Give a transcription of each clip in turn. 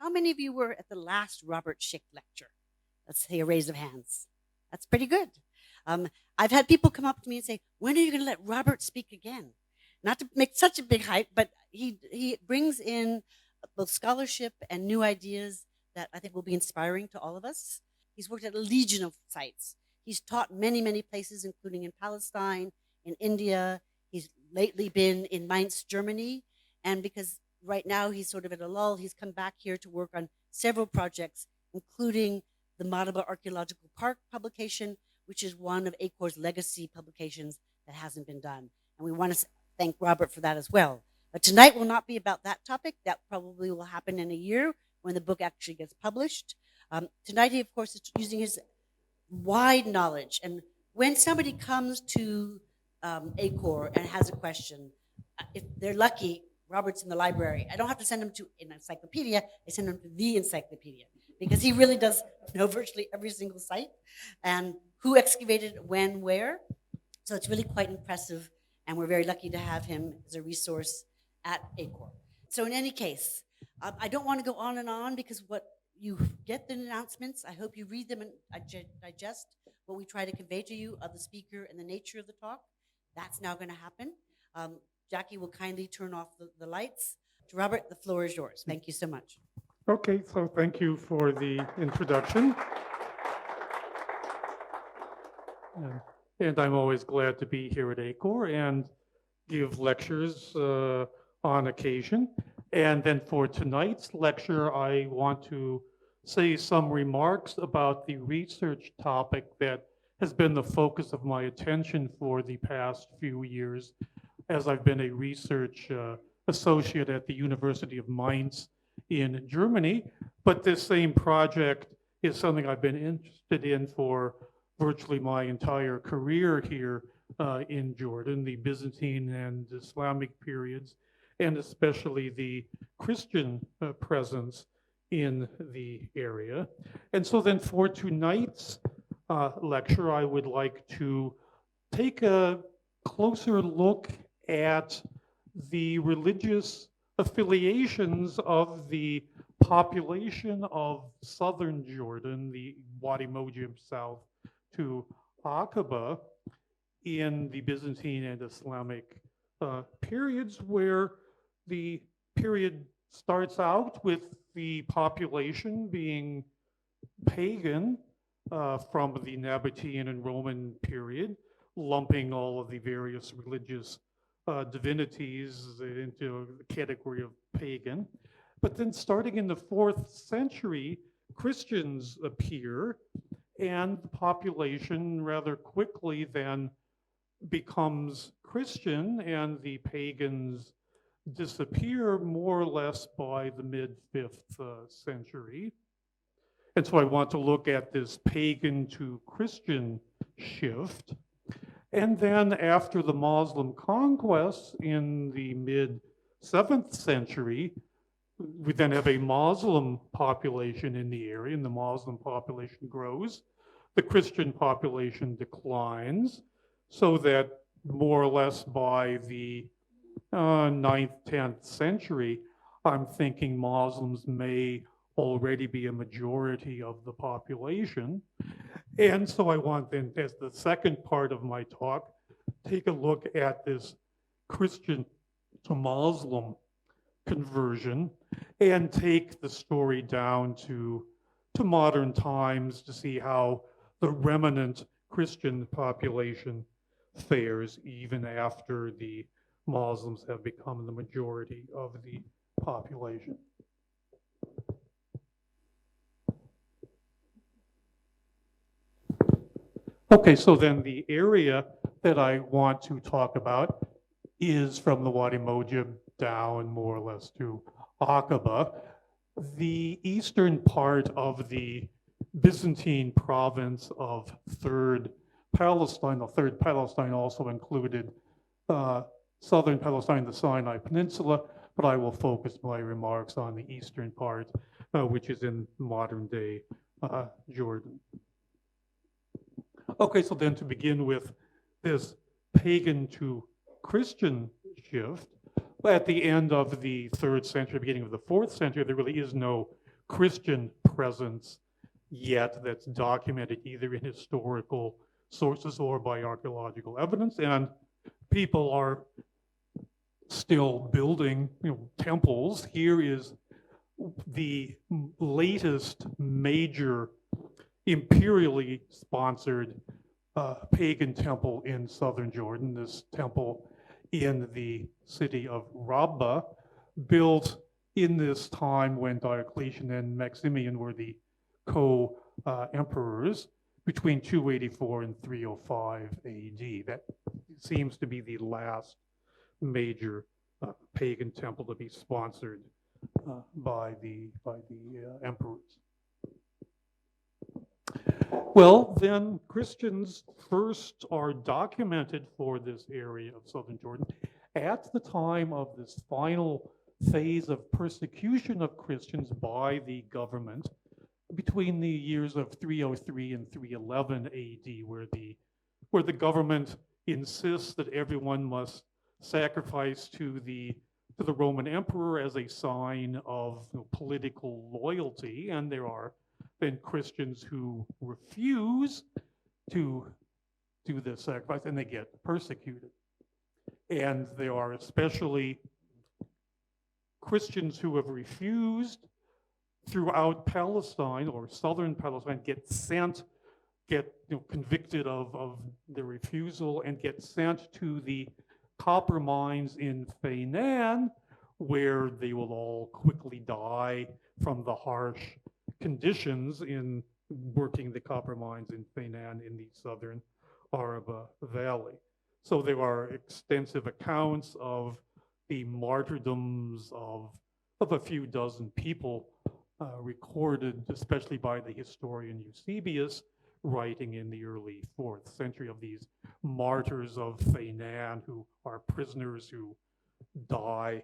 How many of you were at the last Robert Schick lecture? Let's say a raise of hands. That's pretty good. I've had people come up to me and say, when are you going to let Robert speak again? Not to make such a big hype, but he brings in both scholarship and new ideas that I think will be inspiring to all of us. He's worked at a legion of sites. He's taught many, many places, including in Palestine, in India. He's lately been in Mainz, Germany. And because right now he's sort of at a lull, he's come back here to work on several projects, including the Madaba Archaeological Park publication, which is one of ACOR's legacy publications that hasn't been done. And we want to thank Robert for that as well. But tonight will not be about that topic. That probably will happen in a year when the book actually gets published. Tonight, he, of course, is using his wide knowledge. And when somebody comes to ACOR and has a question, if they're lucky, Robert's in the library. I don't have to send them to an encyclopedia. I send them to the encyclopedia because he really does know virtually every single site and who excavated when, where. So it's really quite impressive, and we're very lucky to have him as a resource at ACOR. So in any case, I don't want to go on and on because what you get the announcements. I hope you read them and digest what we try to convey to you of the speaker and the nature of the talk. That's now going to happen. Jackie will kindly turn off the lights. Robert, the floor is yours. Thank you so much. Okay, so thank you for the introduction. And I'm always glad to be here at ACOR and give lectures on occasion. And then for tonight's lecture, I want to say some remarks about the research topic that has been the focus of my attention for the past few years, as I've been a research associate at the University of Mainz in Germany. But this same project is something I've been interested in for virtually my entire career here in Jordan, the Byzantine and Islamic periods, and especially the Christian presence in the area. And so then for tonight's lecture, I would like to take a closer look at the religious affiliations of the population of southern Jordan, the Wadi Mujib south to Aqaba, in the Byzantine and Islamic periods, where the period starts out with the population being pagan from the Nabataean and Roman period, lumping all of the various religious divinities into the category of pagan. But then starting in the 4th century, Christians appear, and the population rather quickly then becomes Christian, and the pagans disappear more or less by the mid-5th century. And so I want to look at this pagan to Christian shift. And then after the Muslim conquests in the mid-7th century, we then have a Muslim population in the area, and the Muslim population grows. The Christian population declines, so that more or less by the 9th, 10th century, I'm thinking Muslims may already be a majority of the population. And so I want then, as the second part of my talk, take a look at this Christian to Muslim conversion and take the story down to modern times to see how the remnant Christian population fares even after the Muslims have become the majority of the population. Okay, so then the area that I want to talk about is from the Wadi Mujib down more or less to Aqaba. The eastern part of the Byzantine province of Third Palestine, the Third Palestine also included southern Palestine, the Sinai Peninsula, but I will focus my remarks on the eastern part, which is in modern day Jordan. Okay, so then to begin with this pagan to Christian shift, at the end of the 3rd century, beginning of the 4th century, there really is no Christian presence yet that's documented either in historical sources or by archaeological evidence. And people are still building, temples. Here is the latest major imperially sponsored pagan temple in southern Jordan. This temple in the city of Rabbah, built in this time when Diocletian and Maximian were the co-emperors between 284 and 305 AD. That seems to be the last major pagan temple to be sponsored by the emperors. Well, then Christians first are documented for this area of southern Jordan at the time of this final phase of persecution of Christians by the government between the years of 303 and 311 AD, where the government insists that everyone must sacrifice to the Roman emperor as a sign of political loyalty, and there are then Christians who refuse to do this sacrifice, and they get persecuted. And there are especially Christians who have refused throughout Palestine or southern Palestine, get convicted of their refusal and get sent to the copper mines in Fainan, where they will all quickly die from the harsh conditions in working the copper mines in Fainan in the southern Araba Valley. So there are extensive accounts of the martyrdoms of a few dozen people recorded, especially by the historian Eusebius, writing in the early 4th century, of these martyrs of Fainan who are prisoners who die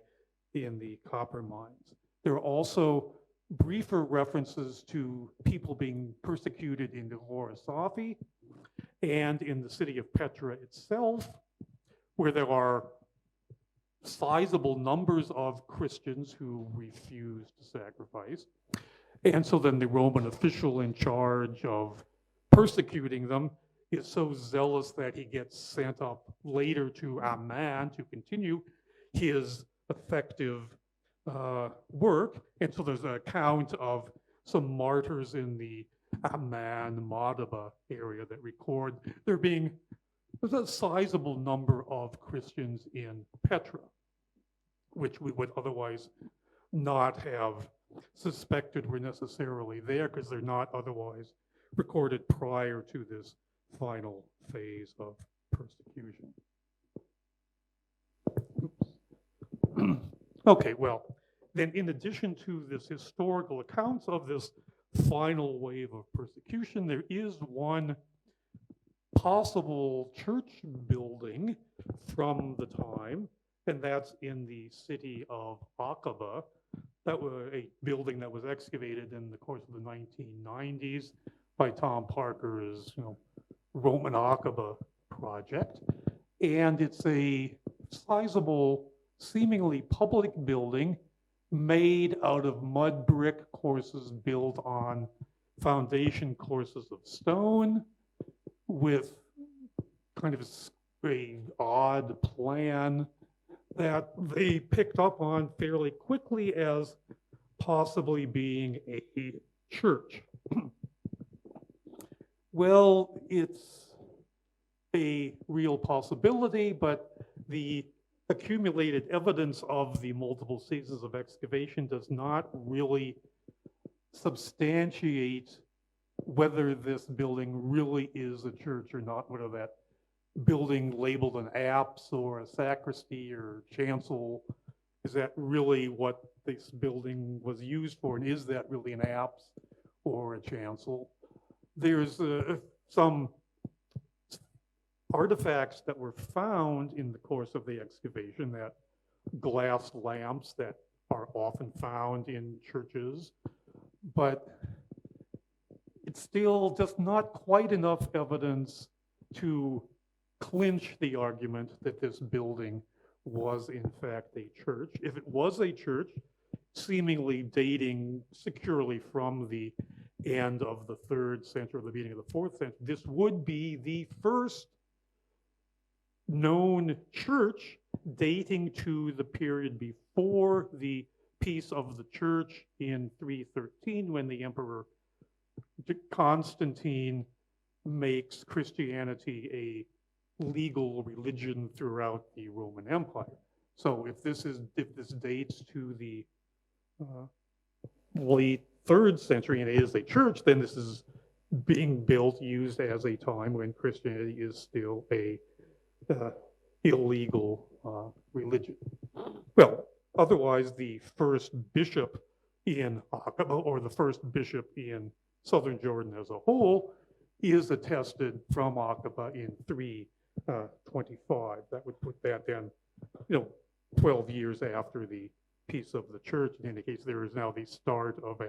in the copper mines. There are also briefer references to people being persecuted in the Horasafi and in the city of Petra itself, where there are sizable numbers of Christians who refuse to sacrifice. And so then the Roman official in charge of persecuting them is so zealous that he gets sent up later to Amman to continue his effective work. And so there's an account of some martyrs in the Amman, Madaba area that record there's a sizable number of Christians in Petra, which we would otherwise not have suspected were necessarily there because they're not otherwise recorded prior to this final phase of persecution. Oops. Okay, well, then in addition to this historical accounts of this final wave of persecution, there is one possible church building from the time, and that's in the city of Aqaba. That was a building that was excavated in the course of the 1990s by Tom Parker's Roman Aqaba project. And it's a sizable, seemingly public building made out of mud brick courses built on foundation courses of stone, with kind of a odd plan that they picked up on fairly quickly as possibly being a church. Well, it's a real possibility, but the accumulated evidence of the multiple seasons of excavation does not really substantiate whether this building really is a church or not, whether that building labeled an apse or a sacristy or chancel, is that really what this building was used for, and is that really an apse or a chancel? There's some artifacts that were found in the course of the excavation, that glass lamps that are often found in churches, but it's still just not quite enough evidence to clinch the argument that this building was in fact a church. If it was a church, seemingly dating securely from the end of the 3rd century or the beginning of the 4th century. This would be the first known church dating to the period before the peace of the church in 313, when the Emperor Constantine makes Christianity a legal religion throughout the Roman Empire. So if this dates to the late 3rd century and it is a church, then this is being built, used as a time when Christianity is still a illegal religion. Well, otherwise, the first bishop in Aqaba, or the first bishop in southern Jordan as a whole, is attested from Aqaba in 325. That would put that then, 12 years after the peace of the church. It indicates there is now the start of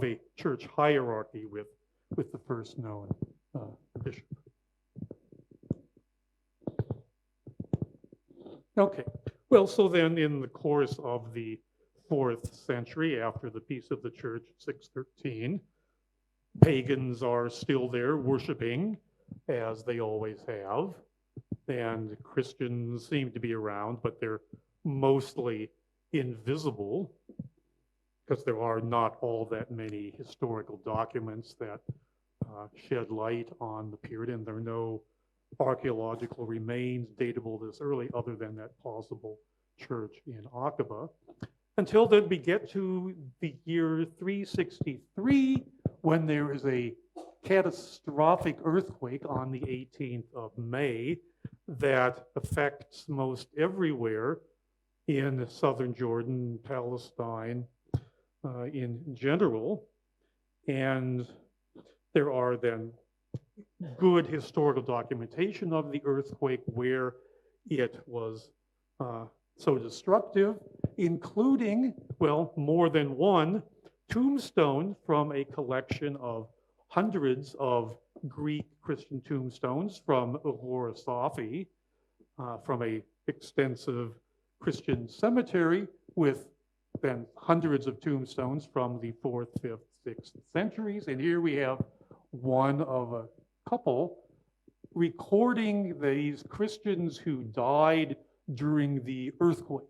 a church hierarchy with the first known bishop. Okay, well, so then in the course of the 4th century, after the peace of the church, 613, pagans are still there worshiping, as they always have, and Christians seem to be around, but they're mostly invisible, because there are not all that many historical documents that shed light on the period, and there are no archaeological remains datable this early other than that possible church in Aqaba. Until then, we get to the year 363, when there is a catastrophic earthquake on the 18th of May that affects most everywhere in southern Jordan, Palestine, in general. And there are then good historical documentation of the earthquake where it was so destructive, including, well, more than one tombstone from a collection of hundreds of Greek Christian tombstones from Ur Safi, from an extensive Christian cemetery, with then hundreds of tombstones from the 4th, 5th, 6th centuries. And here we have one of a couple recording these Christians who died during the earthquake,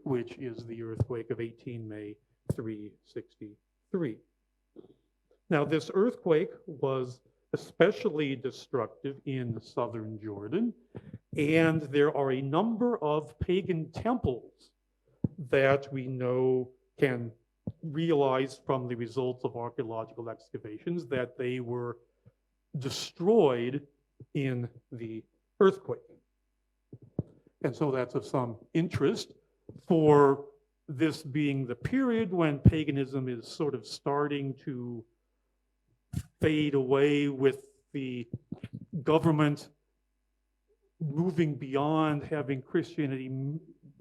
which is the earthquake of 18 May 363. Now, this earthquake was especially destructive in southern Jordan, and there are a number of pagan temples that we know can realize from the results of archaeological excavations that they were destroyed in the earthquake. And so that's of some interest, for this being the period when paganism is sort of starting to fade away, with the government moving beyond having Christianity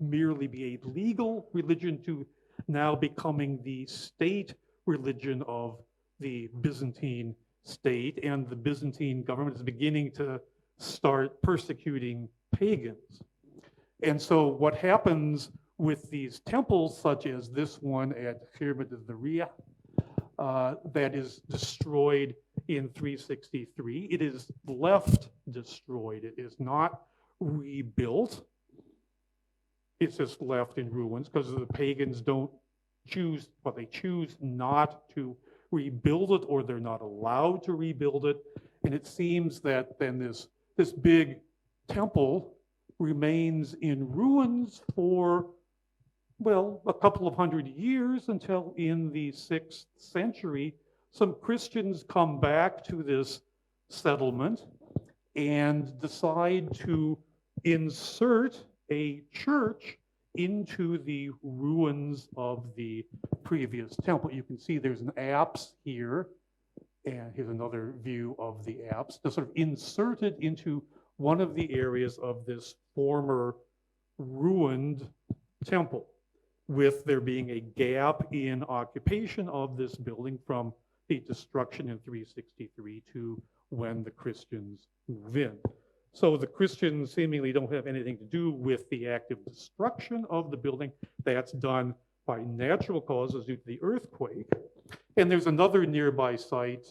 merely be a legal religion to now becoming the state religion of the Byzantine state, and the Byzantine government is beginning to start persecuting pagans. And so what happens with these temples, such as this one at Khirbet al-Dharia, that is destroyed in 363, it is left destroyed. It is not rebuilt. It's just left in ruins because the pagans don't choose, well, they choose not to rebuild it, or they're not allowed to rebuild it. And it seems that then this big temple remains in ruins for, well, a couple of hundred years, until in the 6th century, some Christians come back to this settlement and decide to insert a church into the ruins of the previous temple. You can see there's an apse here, and here's another view of the apse, to sort of insert it into one of the areas of this former ruined temple, with there being a gap in occupation of this building from the destruction in 363 to when the Christians move in. So the Christians seemingly don't have anything to do with the active destruction of the building. That's done by natural causes due to the earthquake. And there's another nearby site,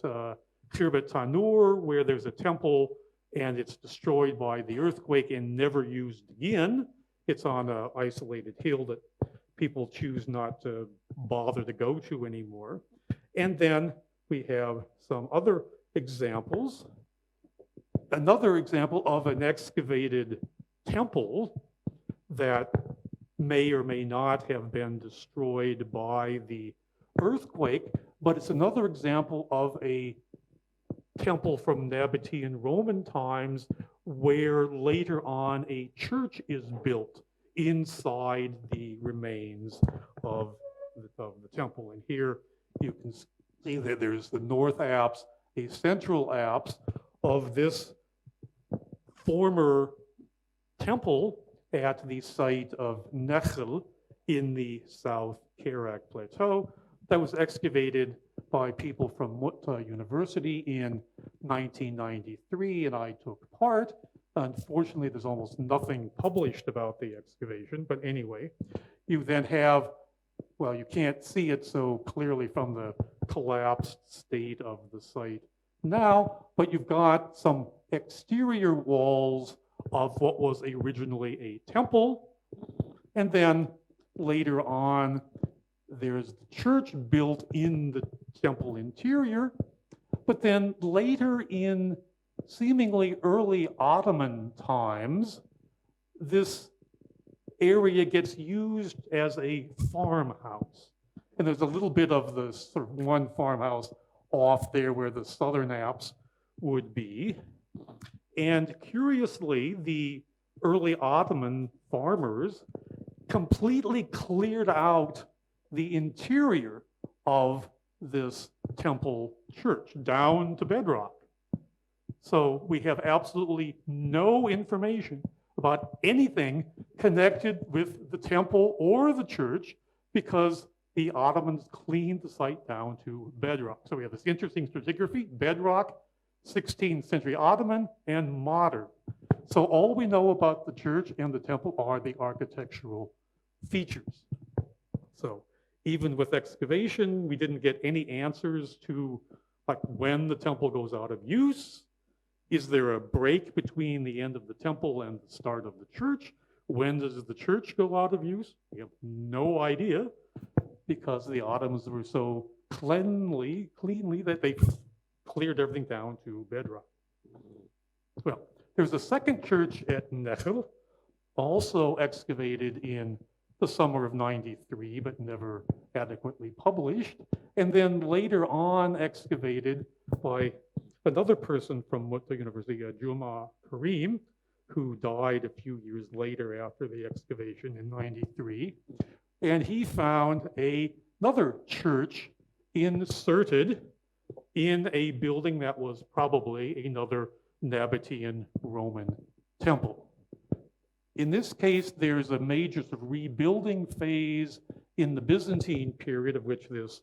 Khirbet Tanur, where there's a temple and it's destroyed by the earthquake and never used again. It's on an isolated hill that people choose not to bother to go to anymore. And then we have some other examples. Another example of an excavated temple that may or may not have been destroyed by the earthquake, but it's another example of a temple from Nabataean Roman times where later on a church is built inside the remains of the temple. And here you can see that there's the north apse, a central apse of this former temple at the site of Nechel in the South Kerak Plateau that was excavated by people from Mutta University in 1993, and I took part. Unfortunately, there's almost nothing published about the excavation, but anyway, you then have, well, you can't see it so clearly from the collapsed state of the site now, but you've got some exterior walls of what was originally a temple, and then later on, there's the church built in the temple interior, but then later in seemingly early Ottoman times, this area gets used as a farmhouse. And there's a little bit of the sort of one farmhouse off there where the southern apse would be. And curiously, the early Ottoman farmers completely cleared out the interior of this temple church down to bedrock. So we have absolutely no information about anything connected with the temple or the church because the Ottomans cleaned the site down to bedrock. So we have this interesting stratigraphy, bedrock, 16th century Ottoman, and modern. So all we know about the church and the temple are the architectural features. So even with excavation, we didn't get any answers to like when the temple goes out of use. Is there a break between the end of the temple and the start of the church? When does the church go out of use? We have no idea because the Ottomans were so cleanly that they cleared everything down to bedrock. Well, there's a second church at Nechel, also excavated in the summer of '93, but never adequately published. And then later on excavated by another person from Mutta University, Juma Karim, who died a few years later after the excavation in '93. And he found another church inserted in a building that was probably another Nabataean Roman temple. In this case, there's a major sort of rebuilding phase in the Byzantine period of which this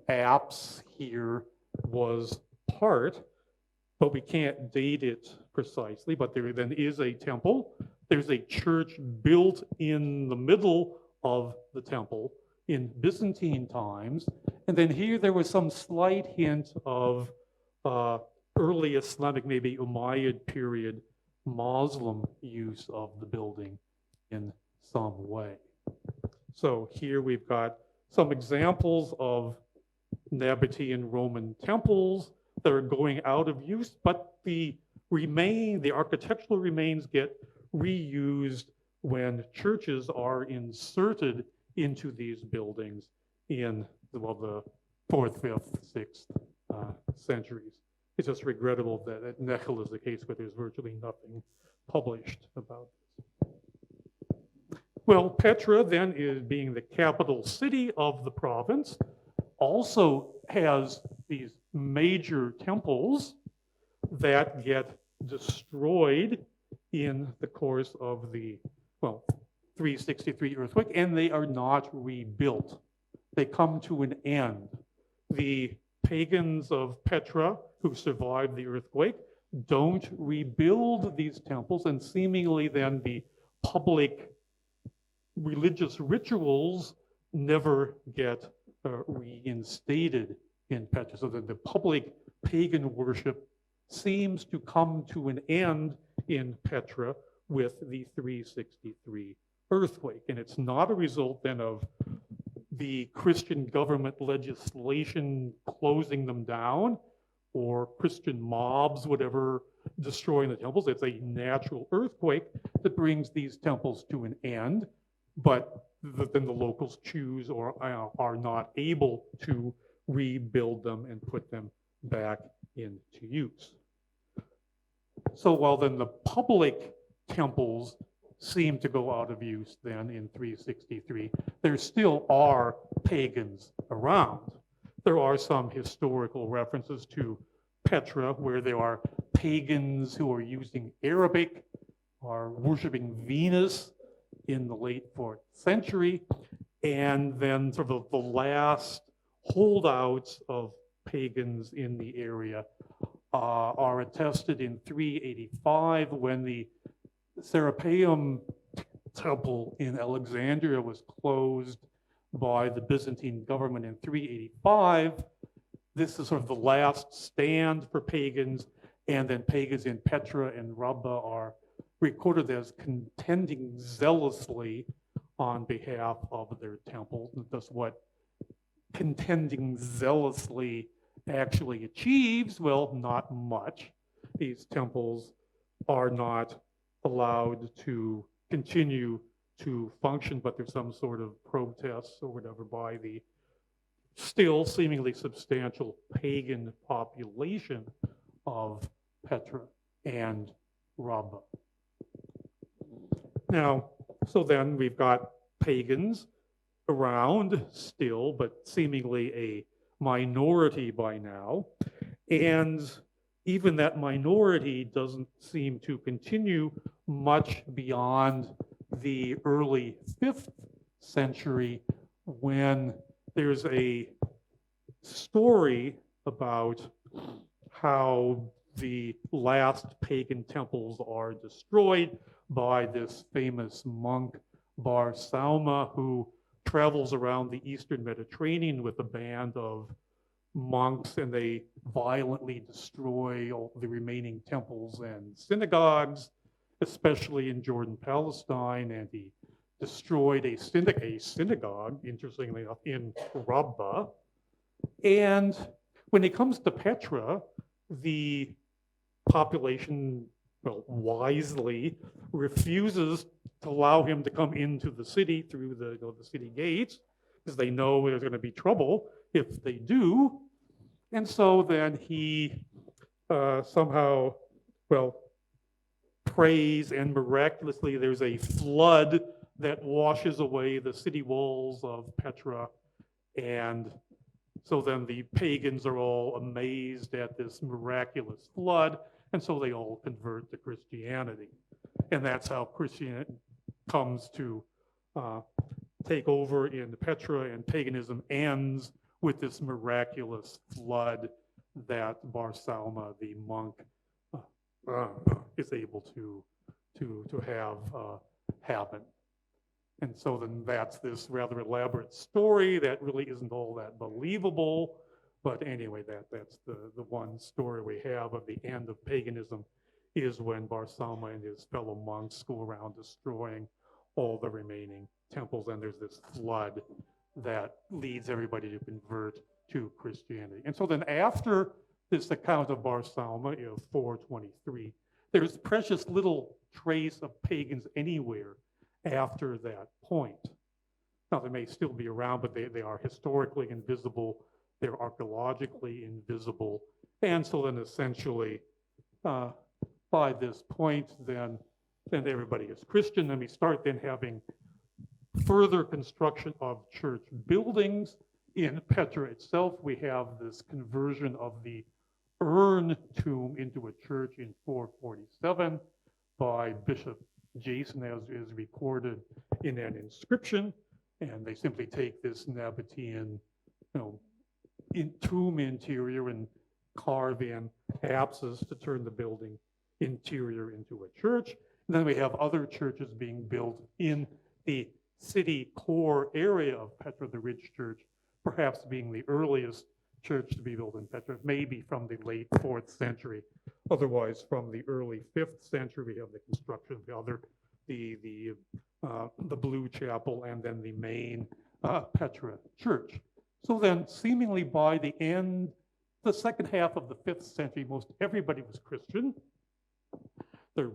apse here was part, but we can't date it precisely, but there then is a temple. There's a church built in the middle of the temple in Byzantine times. And then here there was some slight hint of early Islamic, maybe Umayyad period Muslim use of the building in some way. So here we've got some examples of Nabataean Roman temples that are going out of use, but the architectural remains get reused when churches are inserted into these buildings in the 4th, 5th, 6th centuries. It's just regrettable that at Nechel is the case where there's virtually nothing published about this. Well, Petra then, is being the capital city of the province, also has these major temples that get destroyed in the course of the 363 earthquake, and they are not rebuilt. They come to an end. The pagans of Petra who survived the earthquake don't rebuild these temples, and seemingly then the public religious rituals never get reinstated in Petra. So that the public pagan worship seems to come to an end in Petra with the 363 earthquake. And it's not a result then of the Christian government legislation closing them down or Christian mobs, whatever, destroying the temples. It's a natural earthquake that brings these temples to an end, but then the locals choose or are not able to rebuild them and put them back into use. So while then the public temples seem to go out of use then in 363, there still are pagans around. There are some historical references to Petra where there are pagans who are using Arabic, are worshiping Venus in the late 4th century, and then sort of the last holdouts of pagans in the area are attested in 385 when the Serapeum temple in Alexandria was closed by the Byzantine government in 385. This is sort of the last stand for pagans, and then pagans in Petra and Rabba are recorded as contending zealously on behalf of their temples. And that's what contending zealously actually achieves. Well, not much. These temples are not allowed to continue to function, but there's some sort of protests or whatever by the still seemingly substantial pagan population of Petra and Rabba. Now, so then we've got pagans around still, but seemingly a minority by now. And even that minority doesn't seem to continue much beyond the early 5th century when there's a story about how the last pagan temples are destroyed by this famous monk Bar Sauma, who travels around the Eastern Mediterranean with a band of monks, and they violently destroy all the remaining temples and synagogues, especially in Jordan, Palestine, and he destroyed a synagogue, interestingly enough, in Rabbah. And when it comes to Petra, the population, well, wisely refuses to allow him to come into the city through the city gates, because they know there's going to be trouble if they do. And so then he somehow, well, prays, and miraculously there's a flood that washes away the city walls of Petra. And so then the pagans are all amazed at this miraculous flood, and so they all convert to Christianity. And that's how Christianity comes to take over in Petra, and paganism ends with this miraculous flood that Bar Sauma, the monk, is able to have happen. And so then that's this rather elaborate story that really isn't all that believable. But anyway, that's the one story we have of the end of paganism, is when Bar Sauma and his fellow monks go around destroying all the remaining temples, and there's this flood that leads everybody to convert to Christianity. And so then after this account of Bar Sauma in 423, there's precious little trace of pagans anywhere after that point. Now, they may still be around, but they are historically invisible, they're archaeologically invisible, and so then essentially by this point, then everybody is Christian, and we start then having further construction of church buildings. In Petra itself, we have this conversion of the urn tomb into a church in 447 by Bishop Jason, as is recorded in an inscription. And they simply take this Nabataean, tomb interior and carve in apses to turn the building interior into a church. And then we have other churches being built in the city core area of Petra, the Ridge Church, perhaps being the earliest church to be built in Petra, maybe from the late 4th century. Otherwise, from the early 5th century, we have the construction of the other, the Blue Chapel, and then the main Petra church. So then, seemingly by the end, the second half of the 5th century, most everybody was Christian. They're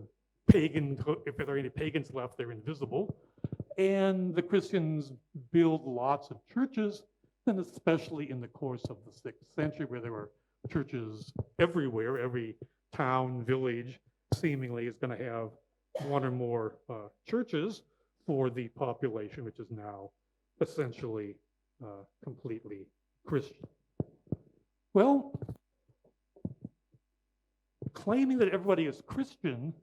pagan, if there are any pagans left, they're invisible. And the Christians build lots of churches, and especially in the course of the 6th century, where there were churches everywhere. Every town, village, seemingly is going to have one or more churches for the population, which is now essentially completely Christian. Well, claiming that everybody is Christian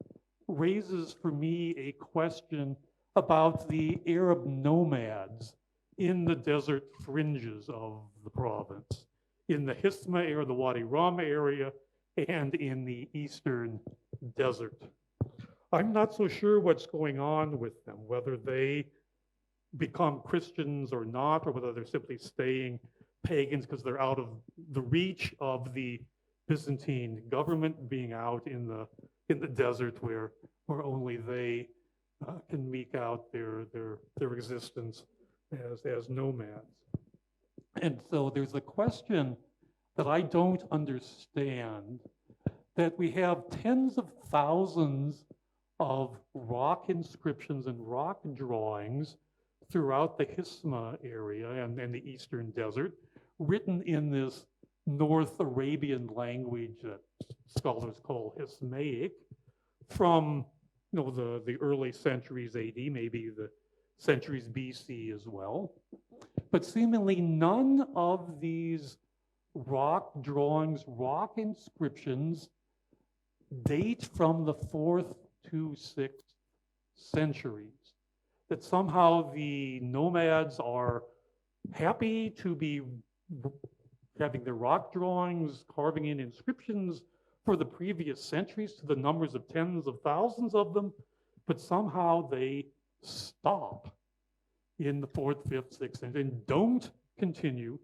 raises for me a question about the Arab nomads in the desert fringes of the province, in the Hisma area, the Wadi Rum area, and in the eastern desert. I'm not so sure what's going on with them, whether they become Christians or not, or whether they're simply staying pagans because they're out of the reach of the Byzantine government, being out in the desert where only they can meek out their existence as nomads. And so there's a question that I don't understand, that we have tens of thousands of rock inscriptions and rock drawings throughout the Hisma area and the eastern desert, written in this North Arabian language that scholars call Hismaic, from the early centuries AD, maybe the centuries BC as well. But seemingly none of these rock drawings, rock inscriptions date from the 4th to 6th centuries. That somehow the nomads are happy to be having their rock drawings, carving in inscriptions for the previous centuries to the numbers of tens of thousands of them, but somehow they stop in the 4th, 5th, 6th, and don't continue.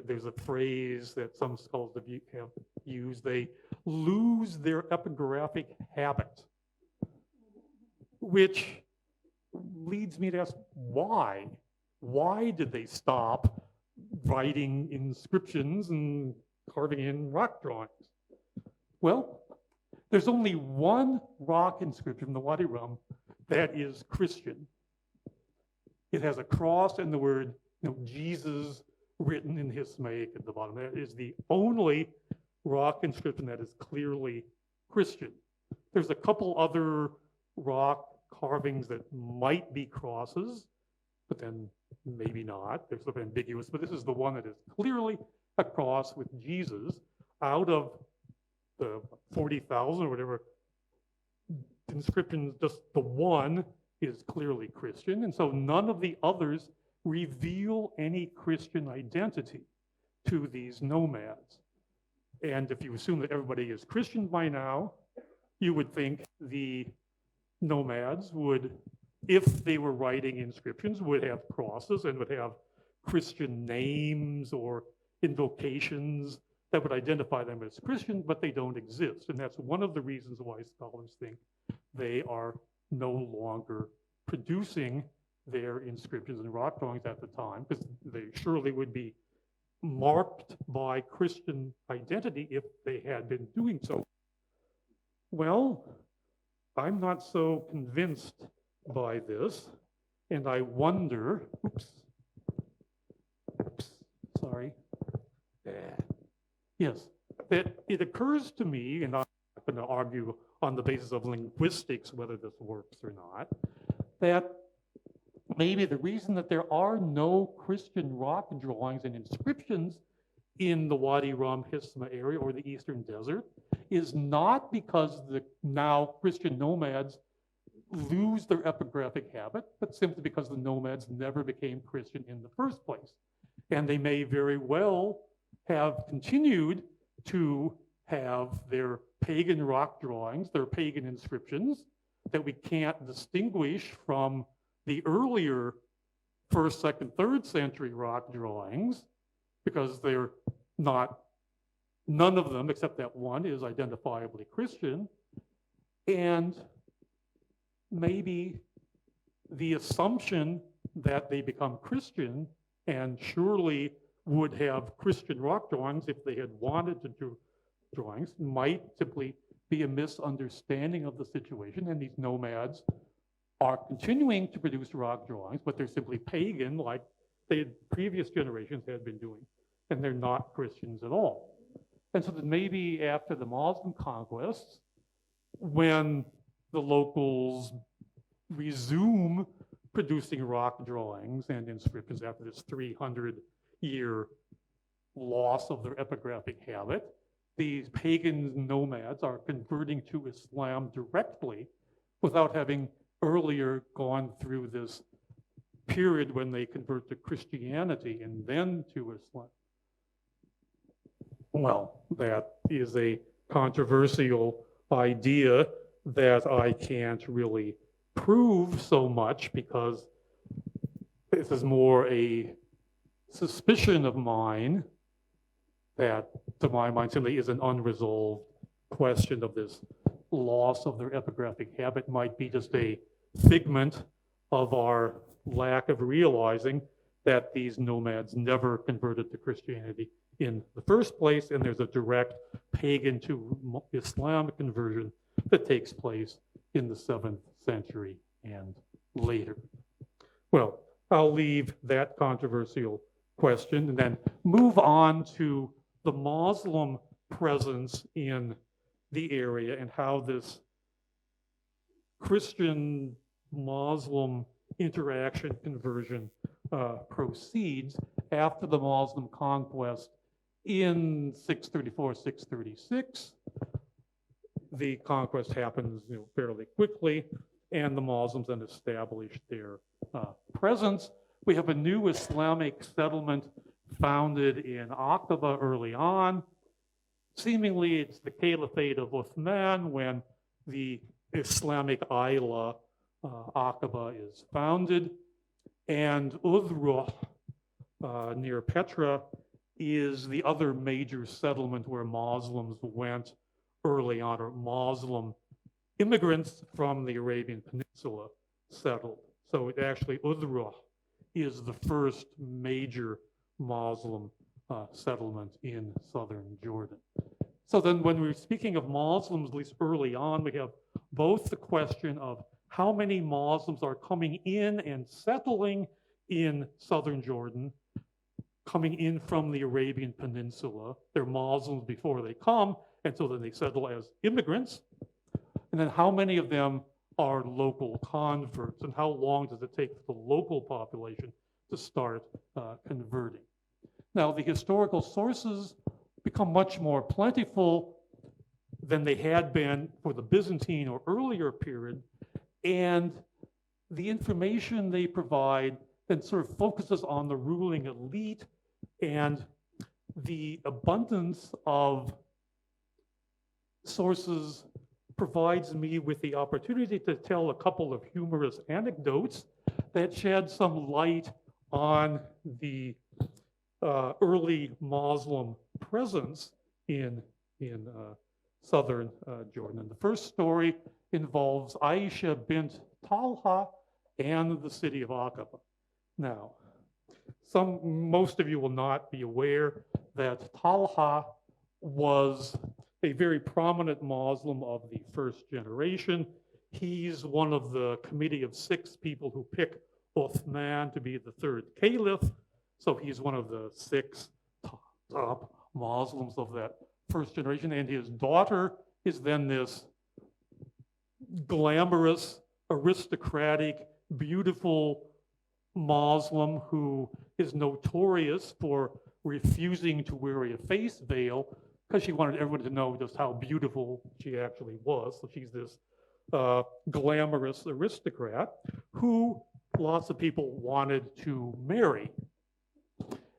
There's a phrase that some scholars have used: they lose their epigraphic habit, which leads me to ask, why? Why did they stop writing inscriptions and carving in rock drawings? Well, there's only one rock inscription, the Wadi Rum, that is Christian. It has a cross and the word Jesus written in Hismaic at the bottom. That is the only rock inscription that is clearly Christian. There's a couple other rock carvings that might be crosses, but then maybe not. They're sort of ambiguous, but this is the one that is clearly a cross with Jesus. Out of the 40,000 or whatever inscriptions, just the one is clearly Christian, and so none of the others reveal any Christian identity to these nomads. And if you assume that everybody is Christian by now, you would think the nomads would, if they were writing inscriptions, would have crosses and would have Christian names or invocations that would identify them as Christian, but they don't exist. And that's one of the reasons why scholars think they are no longer producing their inscriptions and rock drawings at the time, because they surely would be marked by Christian identity if they had been doing so. Well, I'm not so convinced by this, and I wonder, sorry. Yes, that it occurs to me, and I'm not going to argue on the basis of linguistics whether this works or not, that maybe the reason that there are no Christian rock drawings and inscriptions in the Wadi Rum Hisma area or the Eastern Desert is not because the now Christian nomads lose their epigraphic habit, but simply because the nomads never became Christian in the first place. And they may very well have continued to have their pagan rock drawings, their pagan inscriptions that we can't distinguish from the earlier 1st, 2nd, 3rd century rock drawings, because they're not, none of them except that one is identifiably Christian. And maybe the assumption that they become Christian and surely would have Christian rock drawings if they had wanted to do drawings might simply be a misunderstanding of the situation, and these nomads are continuing to produce rock drawings, but they're simply pagan like the previous generations had been doing, and they're not Christians at all. And so that maybe after the Muslim conquests, when the locals resume producing rock drawings and inscriptions after this 300-year loss of their epigraphic habit, these pagan nomads are converting to Islam directly without having earlier gone through this period when they convert to Christianity and then to Islam. Well, that is a controversial idea that I can't really prove so much because this is more a suspicion of mine that, to my mind, simply is an unresolved question of this loss of their epigraphic habit. Might be just a figment of our lack of realizing that these nomads never converted to Christianity in the first place, and there's a direct pagan to Islam conversion that takes place in the 7th century and later. Well, I'll leave that controversial question and then move on to the Muslim presence in the area and how this Christian-Muslim interaction conversion proceeds after the Muslim conquest in 634, 636. The conquest happens fairly quickly, and the Muslims then establish their presence. We have a new Islamic settlement founded in Aqaba early on. Seemingly, it's the Caliphate of Uthman when the Islamic Isla, Aqaba, is founded. And Udhruh, near Petra, is the other major settlement where Muslims went early on, or Muslim immigrants from the Arabian Peninsula settled. So it actually, Udhruh is the first major Muslim settlement in southern Jordan. So then when we're speaking of Muslims, at least early on, we have both the question of how many Muslims are coming in and settling in southern Jordan, coming in from the Arabian Peninsula. They're Muslims before they come, and so then they settle as immigrants. And then how many of them are local converts, and how long does it take for the local population to start converting? Now, the historical sources become much more plentiful than they had been for the Byzantine or earlier period, and the information they provide then sort of focuses on the ruling elite, and the abundance of sources provides me with the opportunity to tell a couple of humorous anecdotes that shed some light on the early Muslim presence in southern Jordan. And the first story involves Aisha bint Talha and the city of Aqaba. Now, most of you will not be aware that Talha was a very prominent Muslim of the first generation. He's one of the committee of 6 people who pick Uthman to be the 3rd caliph. So he's one of the 6 top Muslims of that first generation. And his daughter is then this glamorous, aristocratic, beautiful Muslim who is notorious for refusing to wear a face veil because she wanted everyone to know just how beautiful she actually was. So she's this glamorous aristocrat who lots of people wanted to marry.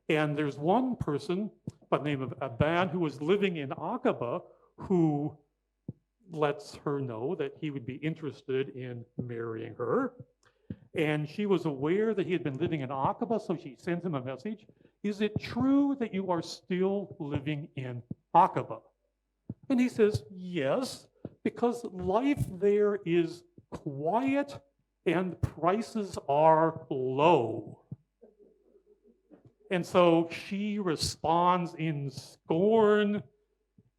And there's one person by the name of Aban who was living in Aqaba who lets her know that he would be interested in marrying her. And she was aware that he had been living in Aqaba, so she sent him a message. Is it true that you are still living in Aqaba? And he says, yes, because life there is quiet and prices are low. And so she responds in scorn,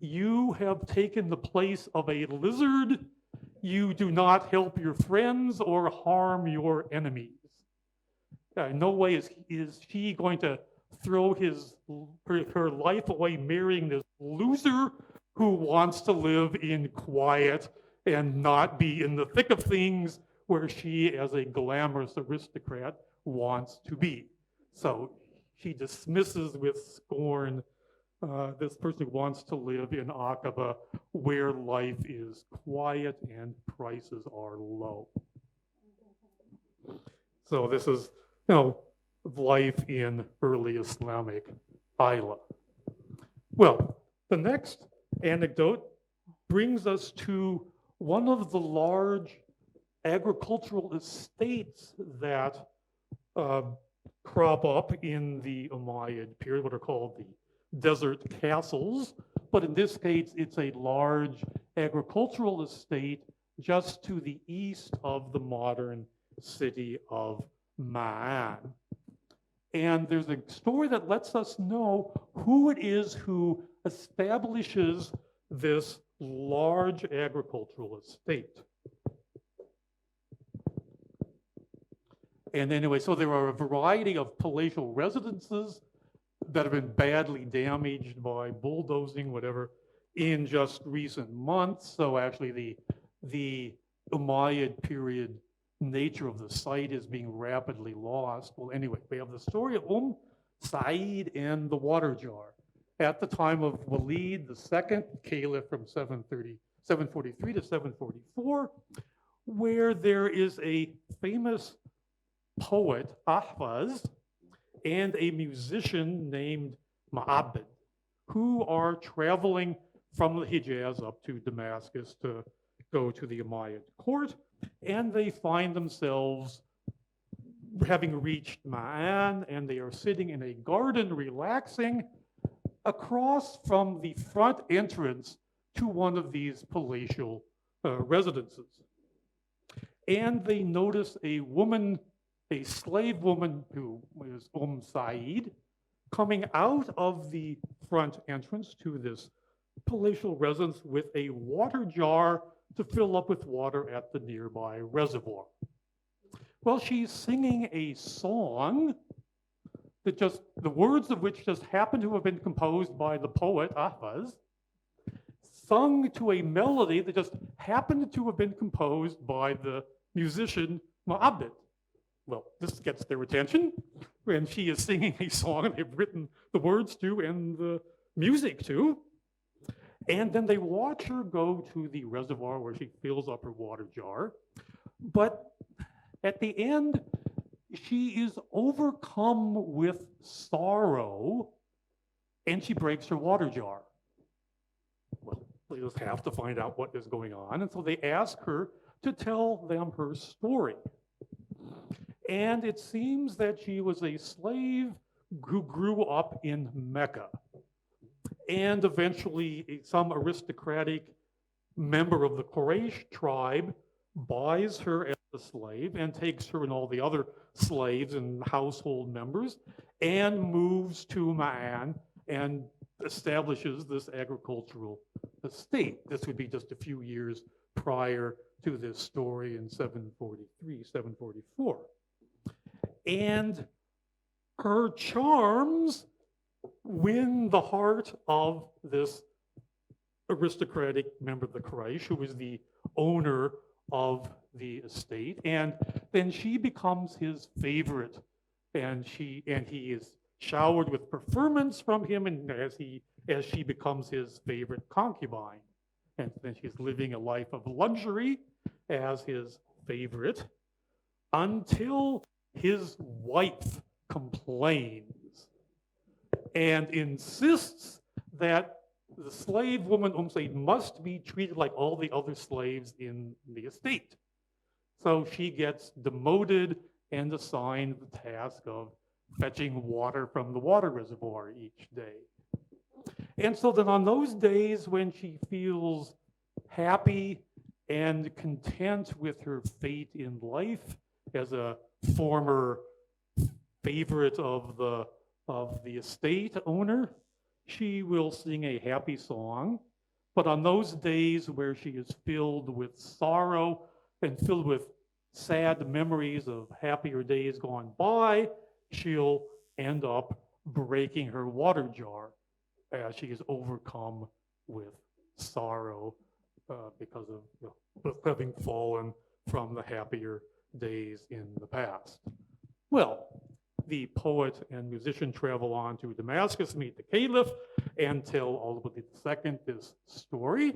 you have taken the place of a lizard. You do not help your friends or harm your enemies. In no way is she going to throw her life away marrying this loser who wants to live in quiet and not be in the thick of things where she, as a glamorous aristocrat, wants to be. So she dismisses with scorn this person who wants to live in Aqaba where life is quiet and prices are low. So this is, life in early Islamic Isla. Well, the next anecdote brings us to one of the large agricultural estates that crop up in the Umayyad period, what are called the desert castles. But in this case, it's a large agricultural estate just to the east of the modern city of Ma'an. And there's a story that lets us know who it is who establishes this large agricultural estate. And anyway, so there are a variety of palatial residences that have been badly damaged by bulldozing, whatever, in just recent months. So actually the Umayyad period nature of the site is being rapidly lost. Well, anyway, we have the story of Sa'id and the water jar. At the time of Walid II, caliph from 743 to 744, where there is a famous poet, Ahvaz, and a musician named Ma'abad, who are traveling from the Hijaz up to Damascus to go to the Umayyad court, and they find themselves having reached Ma'an, and they are sitting in a garden relaxing across from the front entrance to one of these palatial residences. And they notice a woman, a slave woman who is Sa'id, coming out of the front entrance to this palatial residence with a water jar to fill up with water at the nearby reservoir. Well, she's singing a song that the words of which just happen to have been composed by the poet Ahvaz, sung to a melody that just happened to have been composed by the musician Ma'abad. Well, this gets their attention, and she is singing a song they've written the words to and the music to. And then they watch her go to the reservoir where she fills up her water jar. But at the end, she is overcome with sorrow, and she breaks her water jar. Well, they just have to find out what is going on, and so they ask her to tell them her story. And it seems that she was a slave who grew up in Mecca. And eventually, some aristocratic member of the Quraysh tribe buys her as a slave and takes her and all the other slaves and household members and moves to Ma'an and establishes this agricultural estate. This would be just a few years prior to this story in 743, 744. And her charms win the heart of this aristocratic member of the Quraysh, who is the owner of the estate, and then she becomes his favorite, and he is showered with preferments from him, and as she becomes his favorite concubine, and then she's living a life of luxury as his favorite until his wife complains and insists that the slave woman Said must be treated like all the other slaves in the estate. So she gets demoted and assigned the task of fetching water from the water reservoir each day. And so then on those days when she feels happy and content with her fate in life as a former favorite of the estate owner, she will sing a happy song. But on those days where she is filled with sorrow and filled with sad memories of happier days gone by, she'll end up breaking her water jar as she is overcome with sorrow because of having fallen from the happier days in the past. Well, the poet and musician travel on to Damascus, meet the caliph, and tell Al-Walid II this story.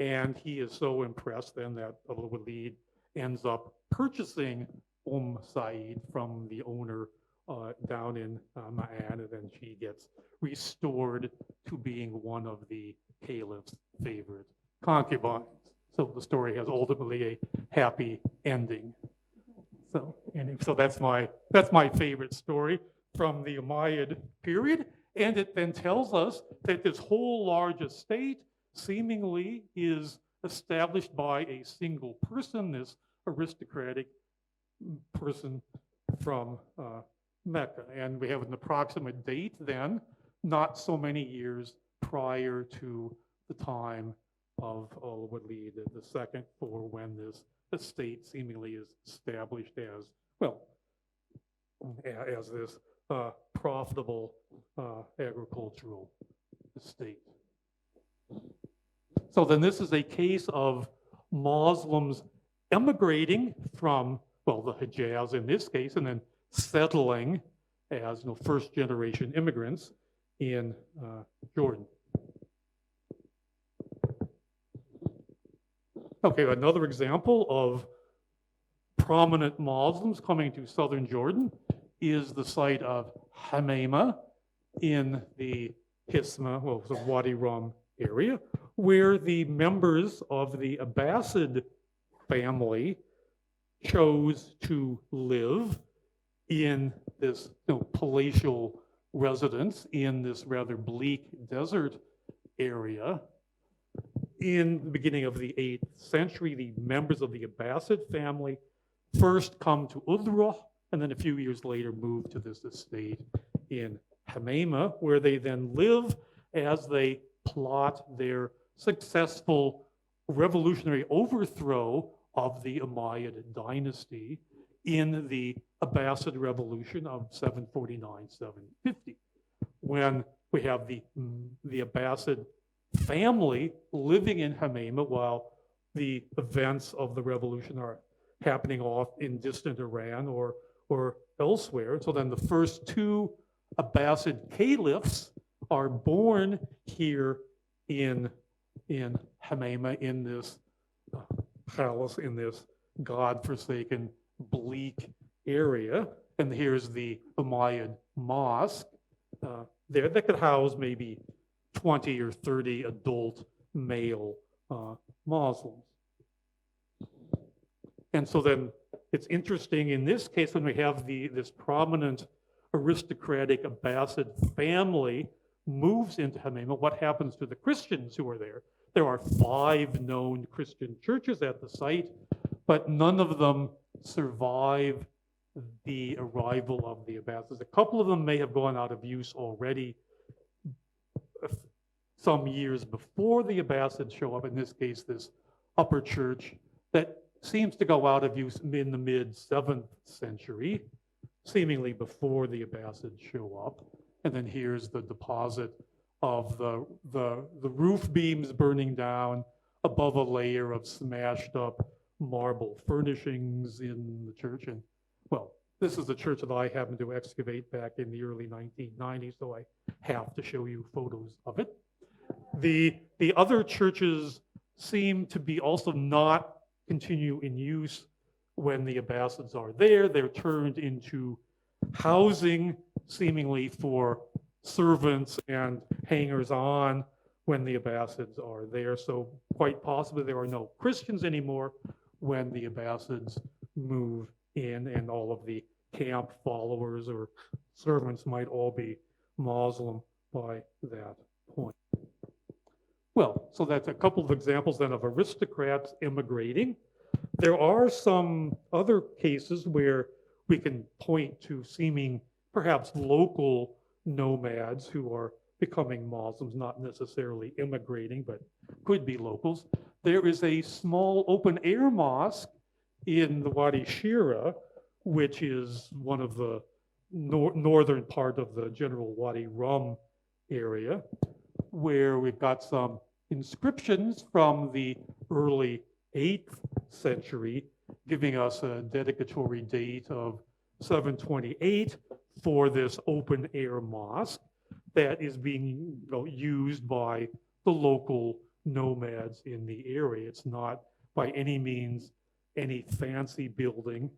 And he is so impressed then that Al-Walid ends up purchasing Said from the owner down in Ma'an, and then she gets restored to being one of the caliph's favorite concubines. So the story has ultimately a happy ending. So that's my favorite story from the Umayyad period. And it then tells us that this whole large estate seemingly is established by a single person, this aristocratic person from Mecca. And we have an approximate date then, not so many years prior to the time of Al-Walid II for when this estate seemingly is established as, well, as this profitable agricultural estate. So then this is a case of Muslims emigrating from, well, the Hijaz in this case, and then settling as first generation immigrants in Jordan. Okay, another example of prominent Muslims coming to southern Jordan is the site of Hamaima in the Hisma, well, the Wadi Rum area, where the members of the Abbasid family chose to live in this palatial residence in this rather bleak desert area. In the beginning of the 8th century, the members of the Abbasid family first come to Udruh, and then a few years later move to this estate in Hamaima, where they then live as they plot their successful revolutionary overthrow of the Umayyad dynasty in the Abbasid revolution of 749-750, when we have the Abbasid family living in Hamaima while the events of the revolution are happening off in distant Iran or elsewhere. So then the first two Abbasid caliphs are born here in Hamaima, in this palace, in this godforsaken, bleak area. And here's the Umayyad mosque there that could house maybe 20 or 30 adult male Muslims. And so then it's interesting in this case when we have this prominent aristocratic Abbasid family moves into Hamaima, what happens to the Christians who are there? There are 5 known Christian churches at the site, but none of them survive the arrival of the Abbasids. A couple of them may have gone out of use already some years before the Abbasids show up, in this case, this upper church that seems to go out of use in the mid-7th century, seemingly before the Abbasids show up. And then here's the deposit of the roof beams burning down above a layer of smashed up marble furnishings in the church. And well, this is the church that I happened to excavate back in the early 1990s, so I have to show you photos of it. The other churches seem to be also not continue in use when the Abbasids are there. They're turned into housing, seemingly for servants and hangers-on when the Abbasids are there. So quite possibly there are no Christians anymore, when the Abbasids move in, and all of the camp followers or servants might all be Muslim by that point. Well, so that's a couple of examples then of aristocrats immigrating. There are some other cases where we can point to seeming perhaps local nomads who are becoming Muslims, not necessarily immigrating, but could be locals. There is a small open air mosque in the Wadi Shira, which is one of the northern part of the general Wadi Rum area, where we've got some inscriptions from the early 8th century, giving us a dedicatory date of 728 for this open air mosque that is being used by the local nomads in the area. It's not by any means any fancy building.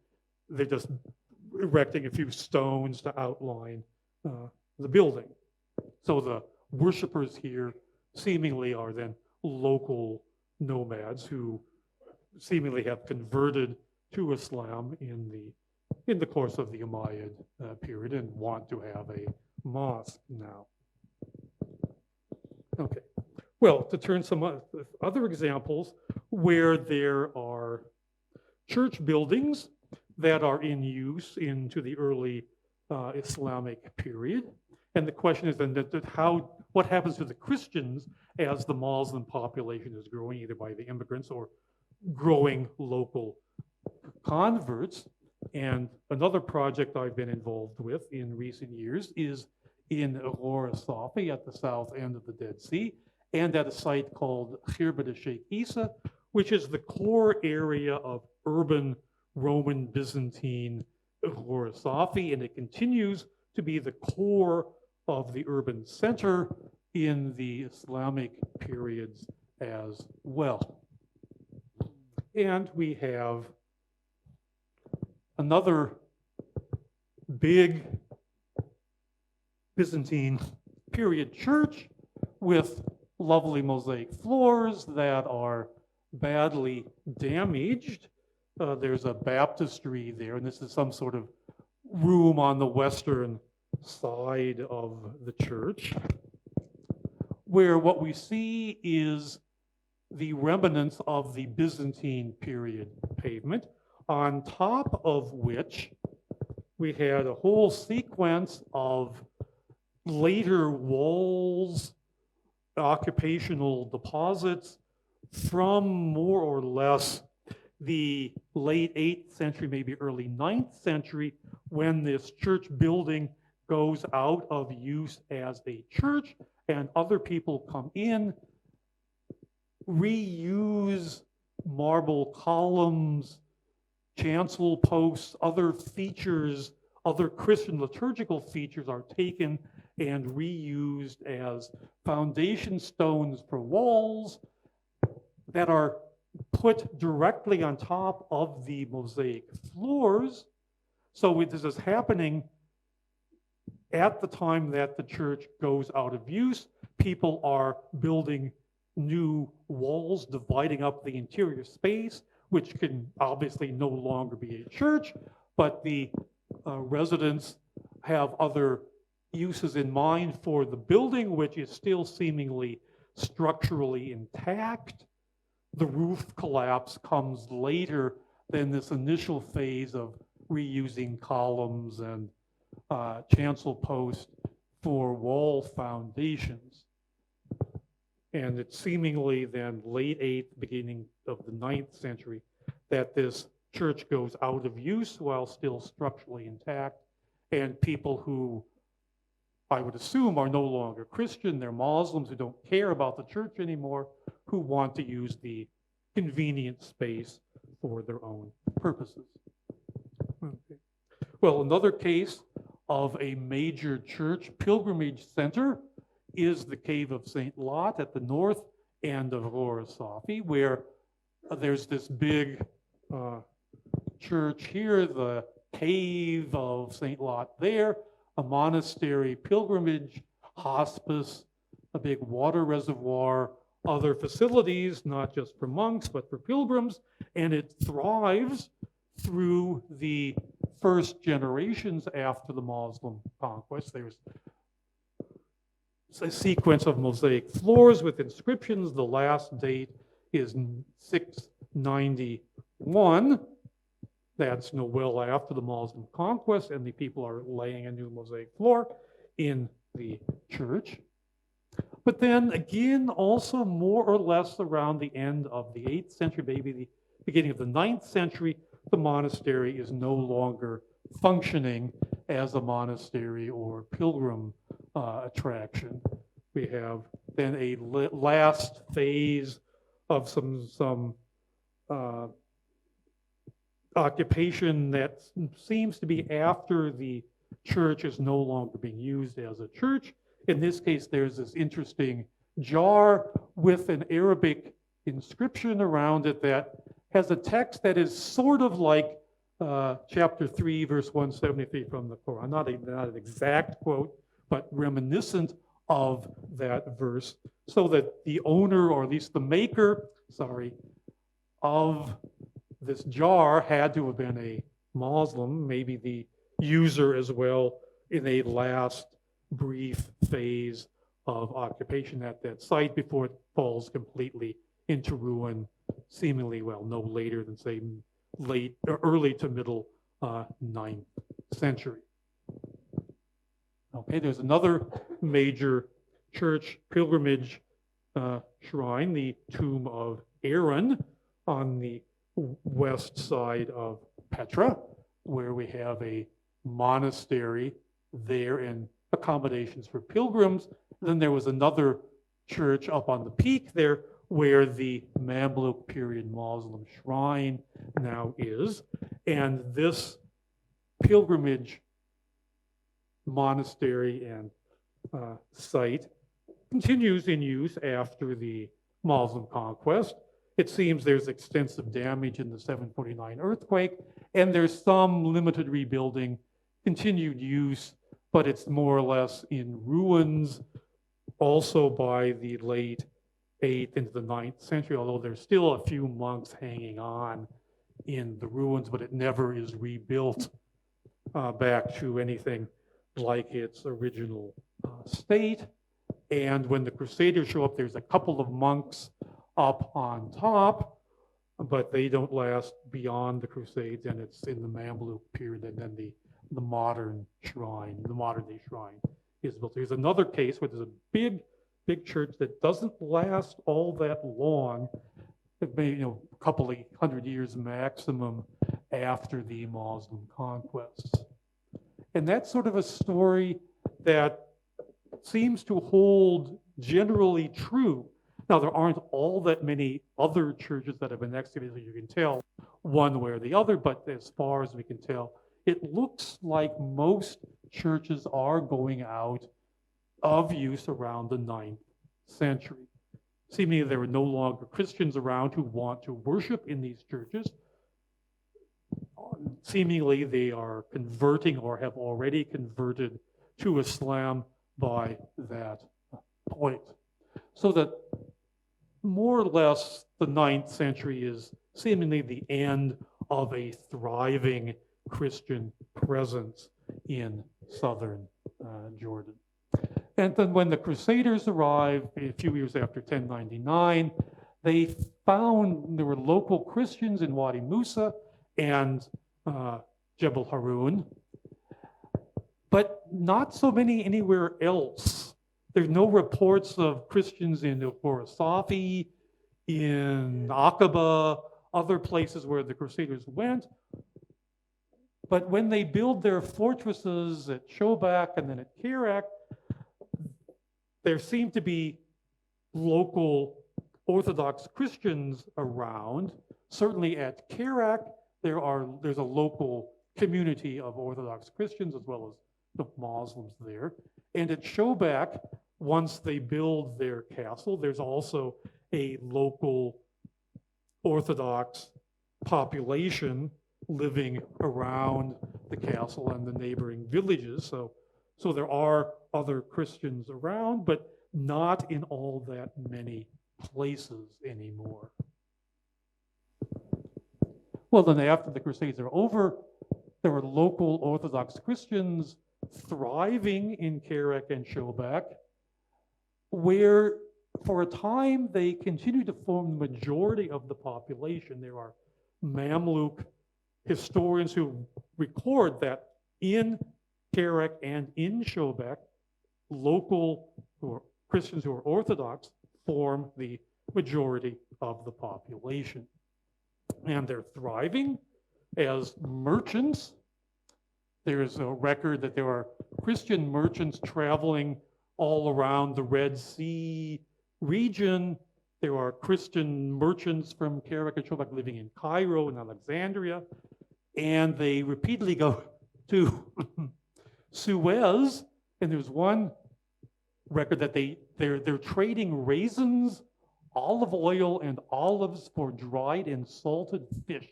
They're just erecting a few stones to outline the building. So the worshipers here seemingly are then local nomads who seemingly have converted to Islam in the course of the Umayyad period and want to have a mosque now. Okay. Well, to turn some other examples where there are church buildings that are in use into the early Islamic period. And the question is then what happens to the Christians as the Muslim population is growing, either by the immigrants or growing local converts. And another project I've been involved with in recent years is in Aurora Safi at the south end of the Dead Sea, and at a site called Khirbat Sheikh Isa, which is the core area of urban Roman Byzantine Aurora Safi, and it continues to be the core of the urban center in the Islamic periods as well. And we have another big Byzantine period church with lovely mosaic floors that are badly damaged. There's a baptistry there, and this is some sort of room on the western side of the church, where what we see is the remnants of the Byzantine period pavement, on top of which we had a whole sequence of later walls, occupational deposits from more or less the late 8th century, maybe early 9th century, when this church building goes out of use as a church and other people come in, reuse marble columns, chancel posts, other features, other Christian liturgical features are taken and reused as foundation stones for walls that are put directly on top of the mosaic floors. So this is happening at the time that the church goes out of use. People are building new walls, dividing up the interior space, which can obviously no longer be a church, but the residents have other uses in mind for the building, which is still seemingly structurally intact. The roof collapse comes later than this initial phase of reusing columns and chancel posts for wall foundations. And it's seemingly then late 8th, beginning of the 9th century that this church goes out of use while still structurally intact, and people who I would assume are no longer Christian, they're Muslims who don't care about the church anymore, who want to use the convenient space for their own purposes. Okay. Well, another case of a major church pilgrimage center is the Cave of St. Lot at the north end of Aurora Safi, where there's this big church here, the Cave of St. Lot there, a monastery pilgrimage, hospice, a big water reservoir, other facilities, not just for monks, but for pilgrims, and it thrives through the first generations after the Muslim conquest. There's a sequence of mosaic floors with inscriptions. The last date is 691. That's well after the Muslim conquest, and the people are laying a new mosaic floor in the church. But then again, also more or less around the end of the 8th century, maybe the beginning of the 9th century, the monastery is no longer functioning as a monastery or pilgrim attraction. We have then a last phase of some occupation that seems to be after the church is no longer being used as a church. In this case, there's this interesting jar with an Arabic inscription around it that has a text that is sort of like chapter 3, verse 173 from the Quran. Not an exact quote, but reminiscent of that verse, so that the owner, or at least the maker, of this jar had to have been a Muslim, maybe the user as well, in a last brief phase of occupation at that site before it falls completely into ruin, seemingly, no later than, say, late or early to middle 9th century. Okay, there's another major church pilgrimage shrine, the Tomb of Aaron, on the west side of Petra, where we have a monastery there and accommodations for pilgrims. Then there was another church up on the peak there where the Mamluk period Muslim shrine now is. And this pilgrimage monastery and site continues in use after the Muslim conquest. It seems there's extensive damage in the 749 earthquake, and there's some limited rebuilding, continued use, but it's more or less in ruins also by the late 8th into the 9th century, although there's still a few monks hanging on in the ruins, but it never is rebuilt back to anything like its original state. And when the Crusaders show up, there's a couple of monks up on top, but they don't last beyond the Crusades, and it's in the Mamluk period, and then the modern shrine, the modern day shrine is built. There's another case where there's a big church that doesn't last all that long, maybe a couple of 100 years maximum after the Muslim conquests. And that's sort of a story that seems to hold generally true. Now, there aren't all that many other churches that have been excavated, so you can tell one way or the other, but as far as we can tell, it looks like most churches are going out of use around the 9th century. Seemingly, there are no longer Christians around who want to worship in these churches. Seemingly, they are converting or have already converted to Islam by that point. So that more or less the 9th century is seemingly the end of a thriving Christian presence in southern Jordan. And then when the Crusaders arrived a few years after 1099, they found there were local Christians in Wadi Musa and Jebel Harun, but not so many anywhere else. There's no reports of Christians in Khorasafi, in Aqaba, other places where the Crusaders went. But when they build their fortresses at Shobak and then at Kerak, there seem to be local Orthodox Christians around. Certainly at Kerak, there's a local community of Orthodox Christians as well as the Muslims there. And at Shobak, once they build their castle, there's also a local Orthodox population living around the castle and the neighboring villages. So there are other Christians around, but not in all that many places anymore. Well, then after the Crusades are over, there were local Orthodox Christians thriving in Kerak and Shobak, where for a time they continued to form the majority of the population. There are Mamluk historians who record that in Kerak and in Shobak, local Christians who are Orthodox form the majority of the population. And they're thriving as merchants. There's a record that there are Christian merchants traveling all around the Red Sea region. There are Christian merchants from Kerak and Shobak living in Cairo and Alexandria. And they repeatedly go to Suez. And there's one record that they're trading raisins, olive oil, and olives for dried and salted fish,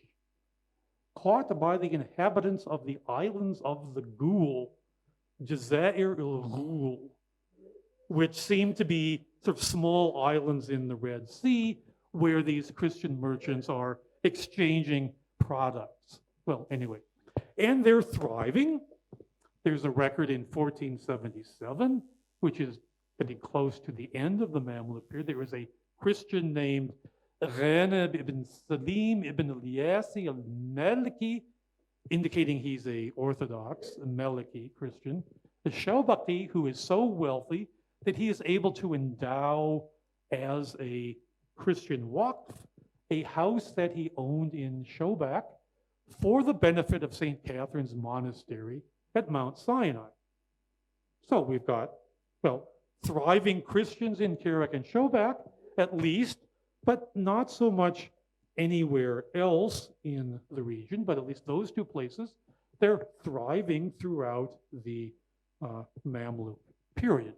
caught by the inhabitants of the islands of the Ghul, Jazair el-Ghul, which seem to be sort of small islands in the Red Sea where these Christian merchants are exchanging products. Well, anyway, and they're thriving. There's a record in 1477, which is getting close to the end of the Mamluk period. There was a Christian named Ghanib ibn Salim ibn Ilyasi al-Maliki, indicating he's a Orthodox, a Maliki Christian, a Shobaki who is so wealthy that he is able to endow as a Christian waqf a house that he owned in Shobak for the benefit of St. Catherine's Monastery at Mount Sinai. So we've got, well, thriving Christians in Kerak and Shobak, at least, but not so much anywhere else in the region, but at least those two places, they're thriving throughout the Mamluk period.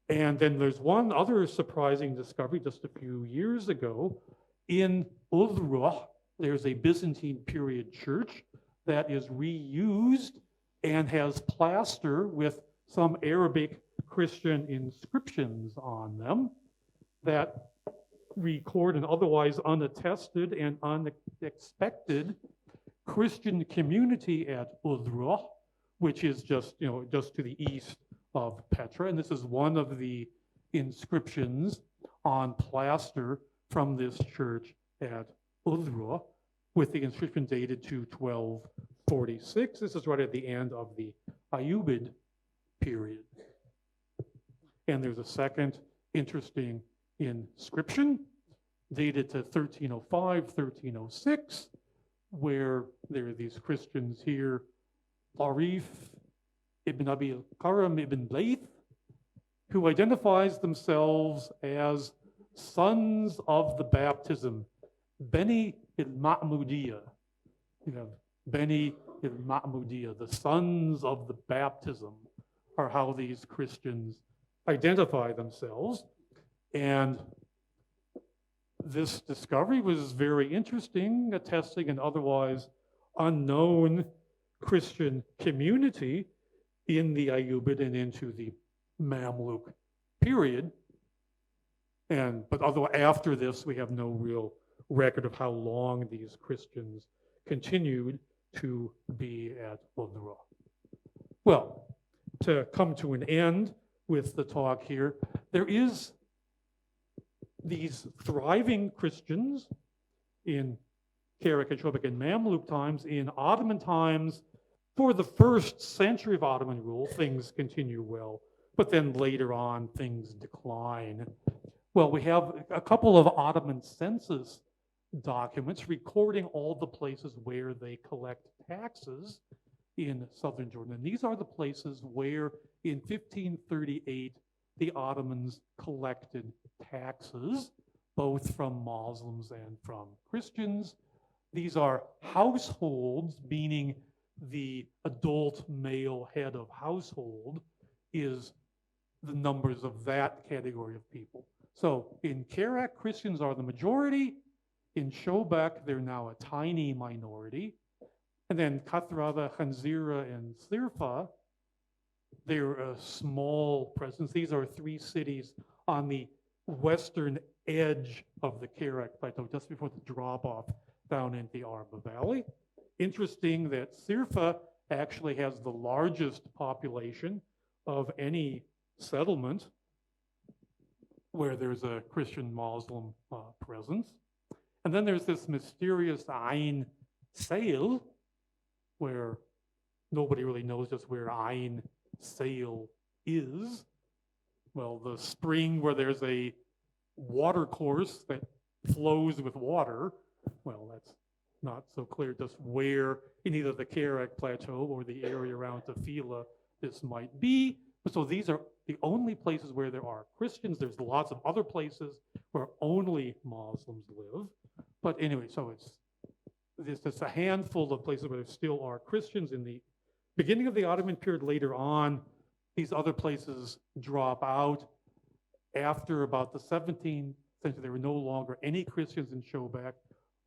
And then there's one other surprising discovery just a few years ago. In Udhruh, there's a Byzantine period church that is reused and has plaster with some Arabic Christian inscriptions on them that record an otherwise unattested and unexpected Christian community at Udhruh, which is just to the east of Petra. And this is one of the inscriptions on plaster from this church at Udhruh, with the inscription dated to 1246. This is right at the end of the Ayyubid period. And there's a second interesting inscription dated to 1305, 1306, where there are these Christians here, Arif ibn Abi al-Karam ibn Layth, who identifies themselves as sons of the baptism, Beni il-Ma'mudiyya. You have Beni il-Ma'mudiyya, the sons of the baptism, are how these Christians identify themselves. And this discovery was very interesting, attesting an otherwise unknown Christian community in the Ayyubid and into the Mamluk period. But although after this, we have no real record of how long these Christians continued to be at Udhruh. Well, to come to an end with the talk here, there is these thriving Christians in Kerak and Shobak and Mamluk times. In Ottoman times, for the first century of Ottoman rule, things continue well, but then later on, things decline. Well, we have a couple of Ottoman census documents recording all the places where they collect taxes in southern Jordan. And these are the places where in 1538, the Ottomans collected taxes, both from Muslims and from Christians. These are households, meaning the adult male head of household is the numbers of that category of people. So in Kerak, Christians are the majority. In Shobak, they're now a tiny minority. And then Kathrava, Khanzira, and Sirfa, they're a small presence. These are three cities on the western edge of the Kerak Plateau, just before the drop-off down into the Arba Valley. Interesting that Sirfa actually has the largest population of any settlement where there's a Christian-Muslim presence. And then there's this mysterious Ain Sail, where nobody really knows just where Ain Sail is. Well, the spring where there's a water course that flows with water, well, that's not so clear just where in either the Kerak Plateau or the area around Tafila this might be. So these are the only places where there are Christians. There's lots of other places where only Muslims live. But anyway, so there's just a handful of places where there still are Christians. In the beginning of the Ottoman period, later on, these other places drop out. After about the 17th century, there were no longer any Christians in Shobak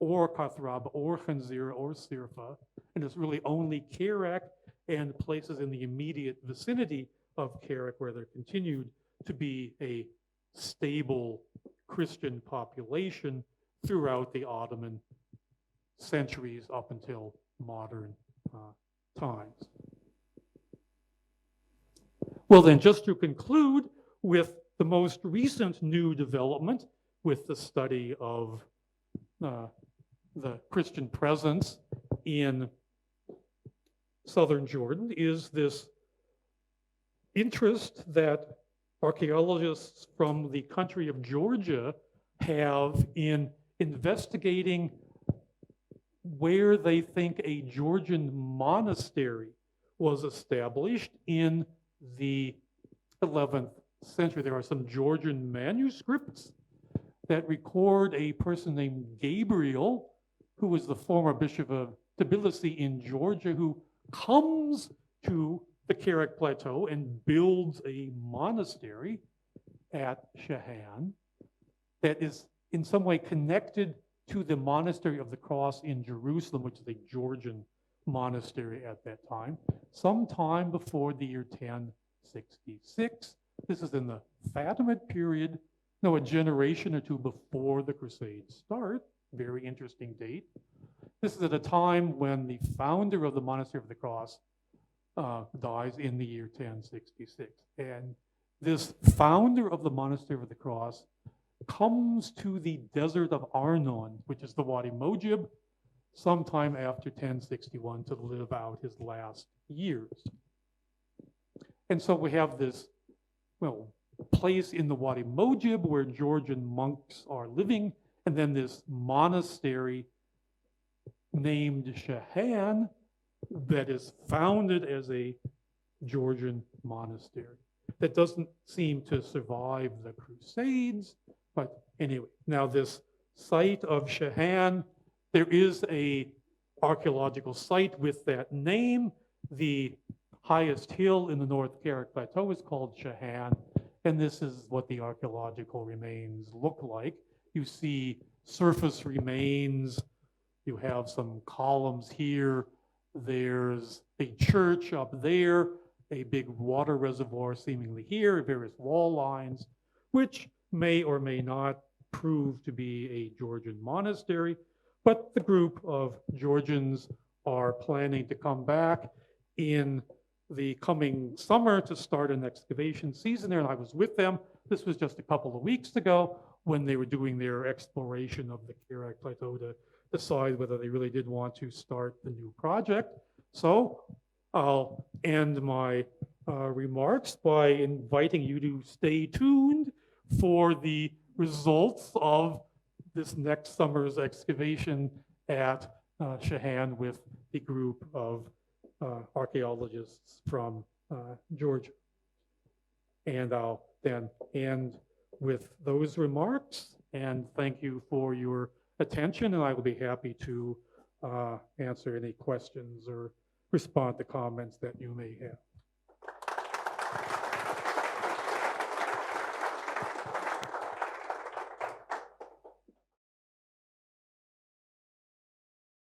or Kathrab or Khanzir or Sirfa. And it's really only Kerak and places in the immediate vicinity of Kerak where there continued to be a stable Christian population throughout the Ottoman centuries up until modern times. Well then, just to conclude with the most recent new development with the study of the Christian presence in southern Jordan is this interest that archaeologists from the country of Georgia have in investigating where they think a Georgian monastery was established in the 11th century. There are some Georgian manuscripts that record a person named Gabriel, who was the former bishop of Tbilisi in Georgia, who comes to the Kerak Plateau and builds a monastery at Shahan that is in some way connected to the monastery of the Cross in Jerusalem, which is a Georgian monastery at that time, sometime before the year 1066. This is in the Fatimid period, a generation or two before the Crusades start. Very interesting date. This is at a time when the founder of the Monastery of the Cross dies in the year 1066. And this founder of the Monastery of the Cross comes to the desert of Arnon, which is the Wadi Mujib, sometime after 1061 to live out his last years. And so we have this, place in the Wadi Mujib where Georgian monks are living, and then this monastery named Shahan that is founded as a Georgian monastery. That doesn't seem to survive the Crusades, but anyway, now this site of Shahan, there is a archaeological site with that name. The highest hill in the North Kerak Plateau is called Shahan, and this is what the archaeological remains look like. You see surface remains, you have some columns here, there's a church up there, a big water reservoir seemingly here, various wall lines, which may or may not prove to be a Georgian monastery, but the group of Georgians are planning to come back in the coming summer to start an excavation season there, and I was with them. This was just a couple of weeks ago when they were doing their exploration of the Kerak Plateau to decide whether they really did want to start the new project. So I'll end my remarks by inviting you to stay tuned for the results of this next summer's excavation at Shahan with the group of archaeologists from Georgia. And I'll then end with those remarks and thank you for your attention, and I will be happy to answer any questions or respond to comments that you may have.